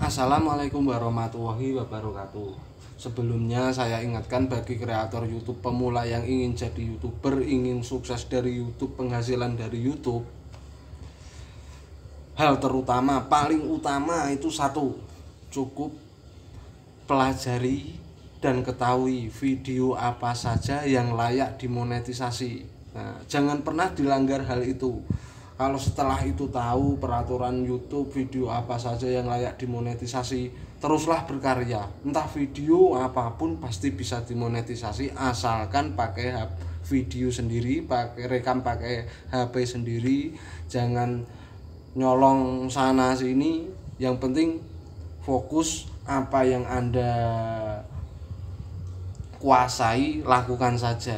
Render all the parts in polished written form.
Assalamualaikum warahmatullahi wabarakatuh. Sebelumnya saya ingatkan bagi kreator YouTube pemula yang ingin jadi YouTuber, ingin sukses dari YouTube, penghasilan dari YouTube. Hal terutama, paling utama itu satu, cukup pelajari dan ketahui video apa saja yang layak dimonetisasi. Nah, jangan pernah dilanggar hal itu. Kalau setelah itu tahu peraturan YouTube, video apa saja yang layak dimonetisasi, teruslah berkarya. Entah video apapun pasti bisa dimonetisasi asalkan pakai video sendiri, rekam pakai HP sendiri, jangan nyolong sana sini. Yang penting fokus apa yang Anda kuasai, lakukan saja.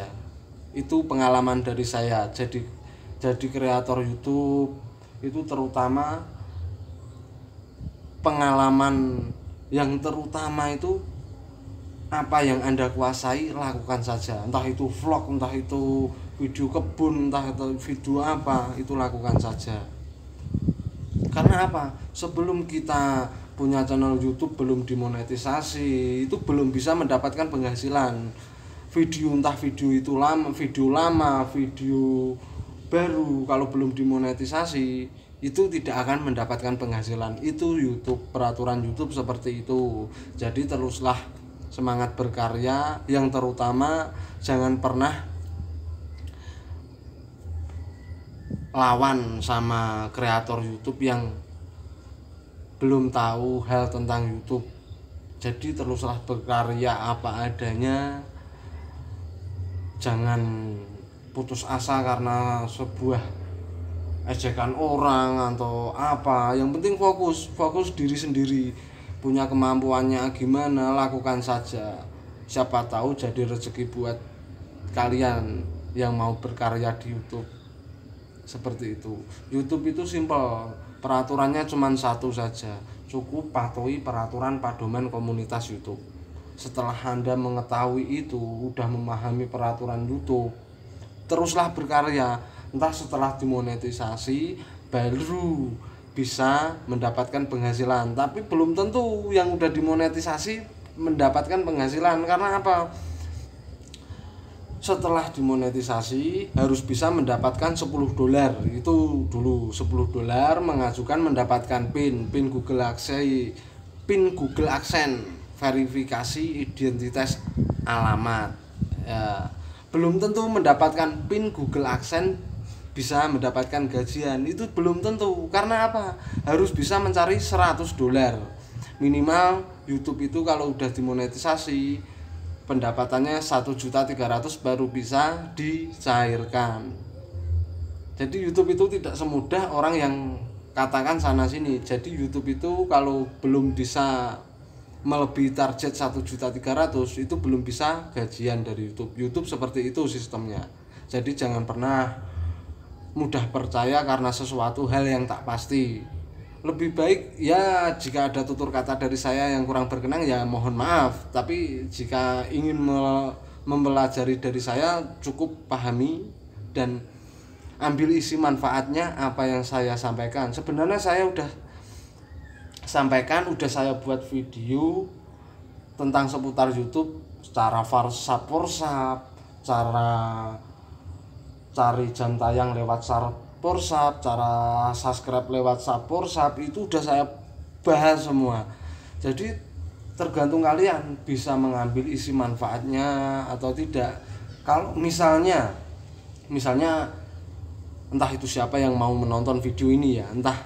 Itu pengalaman dari saya. Jadi kreator YouTube itu terutama pengalaman yang terutama itu apa yang Anda kuasai, lakukan saja. Entah itu vlog, entah itu video kebun, entah itu video apa, itu lakukan saja. Karena apa? Sebelum kita punya channel YouTube belum dimonetisasi, itu belum bisa mendapatkan penghasilan. Entah video itu lama, video baru, kalau belum dimonetisasi itu tidak akan mendapatkan penghasilan. Itu YouTube, peraturan YouTube seperti itu. Jadi teruslah semangat berkarya. Yang terutama jangan pernah lawan sama kreator YouTube yang belum tahu hal tentang YouTube. Jadi teruslah berkarya apa adanya. Jangan putus asa karena sebuah ejekan orang atau apa. Yang penting fokus diri sendiri. Punya kemampuannya gimana, lakukan saja. Siapa tahu jadi rezeki buat kalian yang mau berkarya di YouTube. Seperti itu. YouTube itu simpel, peraturannya cuma satu saja. Cukup patuhi peraturan pedoman komunitas YouTube. Setelah Anda mengetahui itu, udah memahami peraturan YouTube, teruslah berkarya. Entah setelah dimonetisasi baru bisa mendapatkan penghasilan, tapi belum tentu yang udah dimonetisasi mendapatkan penghasilan. Karena apa? Setelah dimonetisasi harus bisa mendapatkan $10. Itu dulu $10 mengajukan mendapatkan PIN Google AdSense, verifikasi identitas alamat ya. Belum tentu mendapatkan PIN Google AdSense bisa mendapatkan gajian, itu belum tentu. Karena apa? Harus bisa mencari $100 minimal. YouTube itu kalau udah dimonetisasi pendapatannya 1.300.000 baru bisa dicairkan. Jadi YouTube itu tidak semudah orang yang katakan sana sini. Jadi YouTube itu kalau belum bisa melebihi target 1.300.000 itu belum bisa gajian dari YouTube. YouTube seperti itu sistemnya. Jadi jangan pernah mudah percaya karena sesuatu hal yang tak pasti. Lebih baik ya, jika ada tutur kata dari saya yang kurang berkenan ya mohon maaf. Tapi jika ingin mempelajari dari saya, cukup pahami dan ambil isi manfaatnya apa yang saya sampaikan. Sebenarnya saya udah sampaikan, udah saya buat video tentang seputar YouTube, cara WhatsApp, cara cari jam tayang lewat WhatsApp, cara subscribe lewat WhatsApp, itu udah saya bahas semua. Jadi tergantung kalian bisa mengambil isi manfaatnya atau tidak. Kalau misalnya entah itu siapa yang mau menonton video ini ya, entah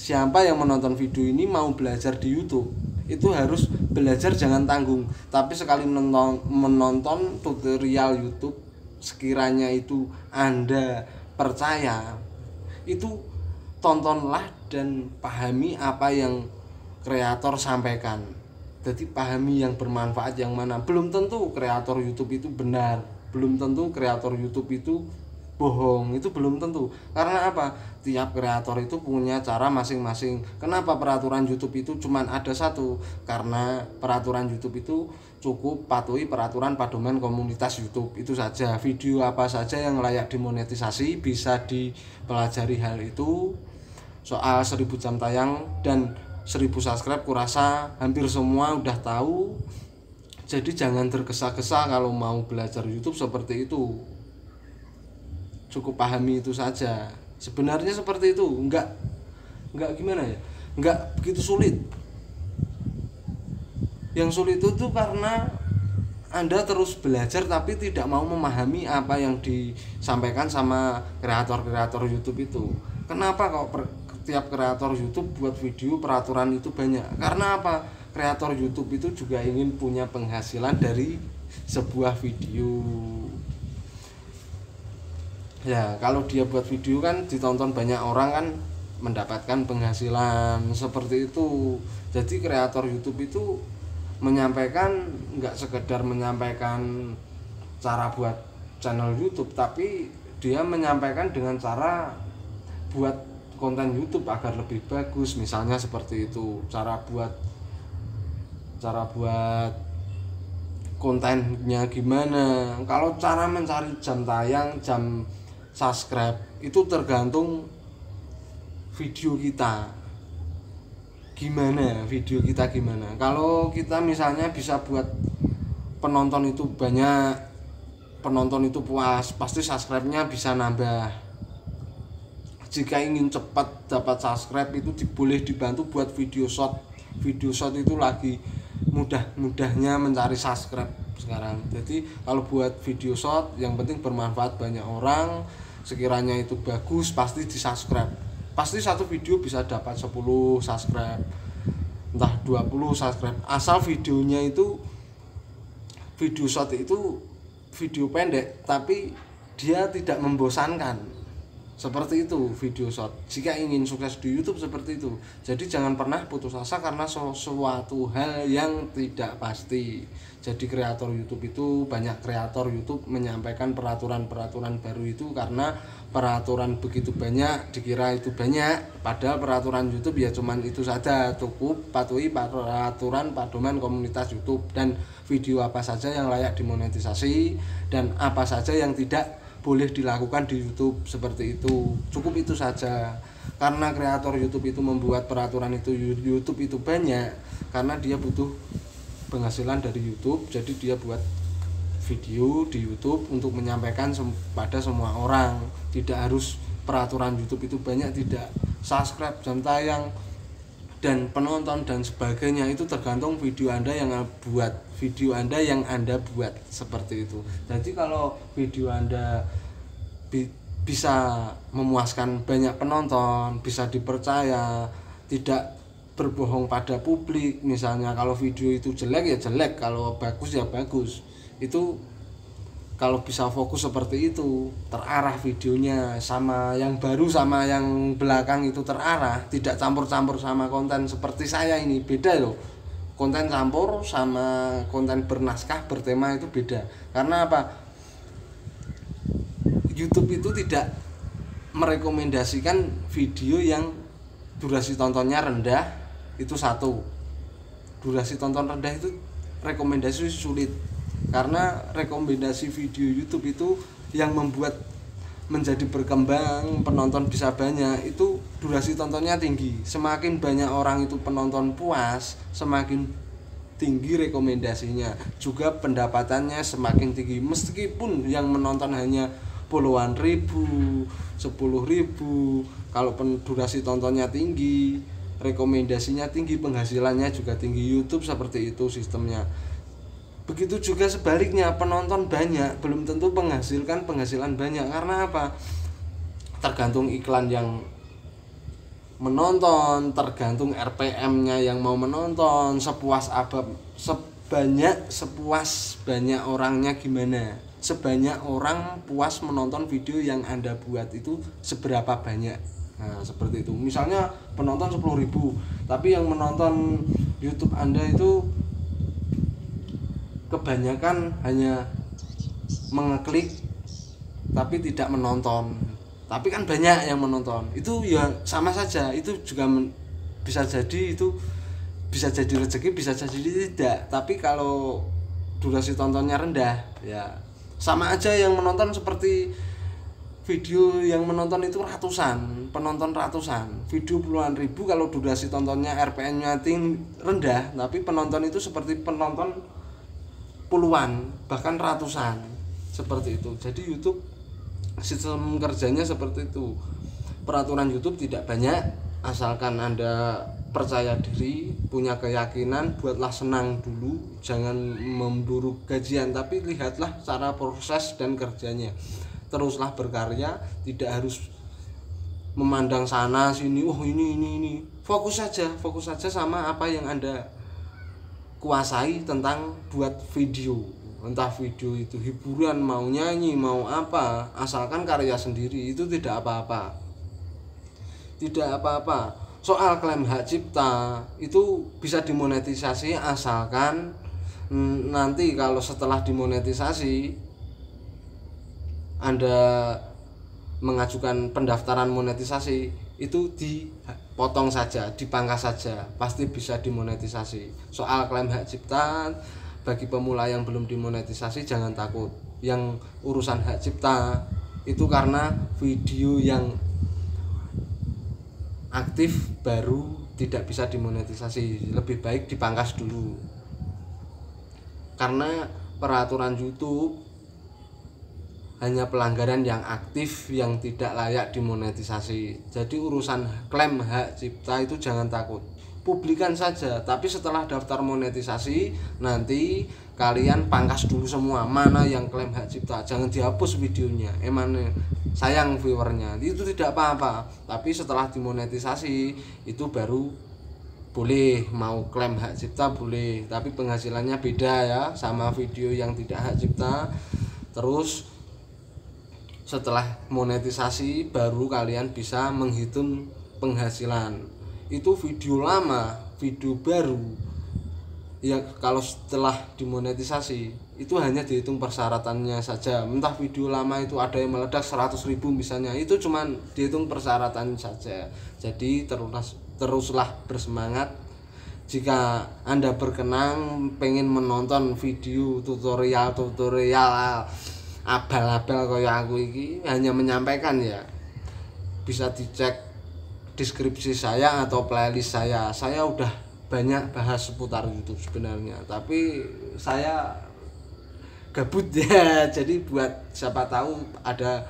siapa yang menonton video ini mau belajar di YouTube, itu harus belajar jangan tanggung. Tapi sekali menonton tutorial YouTube, sekiranya itu Anda percaya, itu tontonlah dan pahami apa yang kreator sampaikan. Jadi pahami yang bermanfaat yang mana. Belum tentu kreator YouTube itu benar, belum tentu kreator YouTube itu bohong, itu belum tentu. Karena apa? Tiap kreator itu punya cara masing-masing. Kenapa peraturan YouTube itu cuma ada satu? Karena peraturan YouTube itu cukup patuhi peraturan pedoman komunitas YouTube, itu saja. Video apa saja yang layak dimonetisasi bisa dipelajari hal itu. Soal 1000 jam tayang dan 1000 subscribe kurasa hampir semua udah tahu. Jadi jangan tergesa-gesa kalau mau belajar YouTube seperti itu. Cukup pahami itu saja. Sebenarnya seperti itu, enggak gimana ya? Enggak begitu sulit. Yang sulit itu karena Anda terus belajar tapi tidak mau memahami apa yang disampaikan sama kreator-kreator YouTube itu. Kenapa kok tiap kreator YouTube buat video peraturan itu banyak? Karena apa? Kreator YouTube itu juga ingin punya penghasilan dari sebuah video. Ya, kalau dia buat video kan ditonton banyak orang kan mendapatkan penghasilan seperti itu. Jadi kreator YouTube itu menyampaikan nggak sekedar menyampaikan cara buat channel YouTube, tapi dia menyampaikan dengan cara buat konten YouTube agar lebih bagus, misalnya seperti itu. Cara buat kontennya gimana. Kalau cara mencari jam tayang, jam subscribe itu tergantung video kita gimana. Kalau kita misalnya bisa buat penonton itu banyak, penonton itu puas, pasti subscribe-nya bisa nambah. Jika ingin cepat dapat subscribe itu boleh dibantu buat video short itu lagi mudahnya mencari subscribe sekarang. Jadi kalau buat video short yang penting bermanfaat banyak orang, sekiranya itu bagus pasti di subscribe. Pasti satu video bisa dapat 10 subscribe, entah 20 subscribe, asal videonya itu video short itu video pendek tapi dia tidak membosankan. Seperti itu video short. Jika ingin sukses di YouTube seperti itu. Jadi jangan pernah putus asa karena sesuatu hal yang tidak pasti. Jadi kreator YouTube itu, banyak kreator YouTube menyampaikan peraturan-peraturan baru itu karena peraturan begitu banyak, dikira itu banyak, padahal peraturan YouTube ya cuman itu saja. Cukup patuhi peraturan pedoman komunitas YouTube dan video apa saja yang layak dimonetisasi dan apa saja yang tidak boleh dilakukan di YouTube, seperti itu. Cukup itu saja. Karena kreator YouTube itu membuat peraturan itu, YouTube itu banyak karena dia butuh penghasilan dari YouTube. Jadi dia buat video di YouTube untuk menyampaikan pada semua orang. Tidak harus peraturan YouTube itu banyak, tidak. Subscribe, jam tayang dan penonton dan sebagainya itu tergantung video Anda yang Anda buat seperti itu. Jadi kalau video Anda bisa memuaskan banyak penonton, bisa dipercaya, tidak berbohong pada publik. Misalnya kalau video itu jelek ya jelek, kalau bagus ya bagus. Itu kalau bisa fokus seperti itu, terarah videonya, sama yang baru sama yang belakang itu terarah, tidak campur-campur sama konten seperti saya ini. Beda loh, konten campur sama konten bernaskah bertema itu beda. Karena apa? YouTube itu tidak merekomendasikan video yang durasi tontonnya rendah. Itu satu, durasi tonton rendah itu rekomendasi sulit. Karena rekomendasi video YouTube itu yang membuat menjadi berkembang, penonton bisa banyak, itu durasi tontonnya tinggi. Semakin banyak orang itu penonton puas, semakin tinggi rekomendasinya. Juga pendapatannya semakin tinggi. Meskipun yang menonton hanya puluhan ribu, 10.000, kalau durasi tontonnya tinggi, rekomendasinya tinggi, penghasilannya juga tinggi. YouTube seperti itu sistemnya. Begitu juga sebaliknya, penonton banyak belum tentu menghasilkan penghasilan banyak. Karena apa? Tergantung iklan yang menonton, tergantung RPM-nya yang mau menonton, sepuas banyak orangnya gimana. Sebanyak orang puas menonton video yang Anda buat itu seberapa banyak. Nah, seperti itu. Misalnya penonton 10.000, tapi yang menonton YouTube Anda itu kebanyakan hanya mengeklik tapi tidak menonton. Tapi kan banyak yang menonton. Itu ya sama saja, itu juga bisa jadi rezeki, bisa jadi tidak. Tapi kalau durasi tontonnya rendah, ya sama aja yang menonton seperti video yang menonton itu ratusan, penonton ratusan, video puluhan ribu. Kalau durasi tontonnya RPM-nya rendah, tapi penonton itu seperti penonton puluhan bahkan ratusan, seperti itu. Jadi YouTube sistem kerjanya seperti itu. Peraturan YouTube tidak banyak, asalkan Anda percaya diri, punya keyakinan, buatlah senang dulu, jangan memburu gajian, tapi lihatlah cara proses dan kerjanya. Teruslah berkarya, tidak harus memandang sana sini, oh ini. Fokus saja sama apa yang Anda kuasai tentang buat video. Entah video itu hiburan, mau nyanyi, mau apa, asalkan karya sendiri itu tidak apa-apa. Tidak apa-apa. Soal klaim hak cipta itu bisa dimonetisasi asalkan nanti kalau setelah dimonetisasi Anda mengajukan pendaftaran monetisasi, itu dipotong saja, dipangkas saja, pasti bisa dimonetisasi. Soal klaim hak cipta bagi pemula yang belum dimonetisasi jangan takut. Yang urusan hak cipta itu karena video yang aktif baru tidak bisa dimonetisasi, lebih baik dipangkas dulu. Karena peraturan YouTube hanya pelanggaran yang aktif yang tidak layak dimonetisasi. Jadi urusan klaim hak cipta itu jangan takut, publikan saja. Tapi setelah daftar monetisasi nanti kalian pangkas dulu semua mana yang klaim hak cipta, jangan dihapus videonya. Emang sayang viewernya, itu tidak apa-apa. Tapi setelah dimonetisasi itu baru boleh, mau klaim hak cipta boleh, tapi penghasilannya beda ya sama video yang tidak hak cipta. Terus setelah monetisasi baru kalian bisa menghitung penghasilan. Itu video lama, video baru ya kalau setelah dimonetisasi itu hanya dihitung persyaratannya saja. Entah video lama itu ada yang meledak 100.000 misalnya, itu cuman dihitung persyaratan saja. Jadi teruslah bersemangat. Jika Anda berkenan pengen menonton video tutorial abal-abal kayak aku iki, hanya menyampaikan ya, bisa dicek deskripsi saya atau playlist saya udah banyak bahas seputar YouTube sebenarnya, tapi saya gabut ya. Jadi buat siapa tahu ada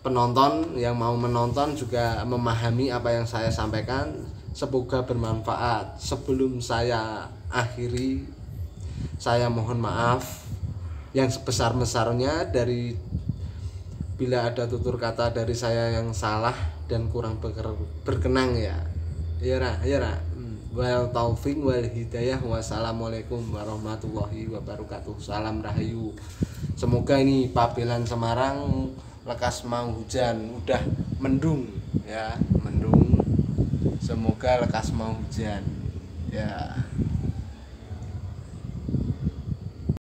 penonton yang mau menonton juga memahami apa yang saya sampaikan, semoga bermanfaat. Sebelum saya akhiri, saya mohon maaf yang sebesar-besarnya dari bila ada tutur kata dari saya yang salah dan kurang berkenan ya. Ya. Wal taufik wal hidayah. Wassalamualaikum warahmatullahi wabarakatuh. Salam rahayu. Semoga ini Pabelan Semarang lekas mau hujan, udah mendung ya, mendung. Semoga lekas mau hujan ya.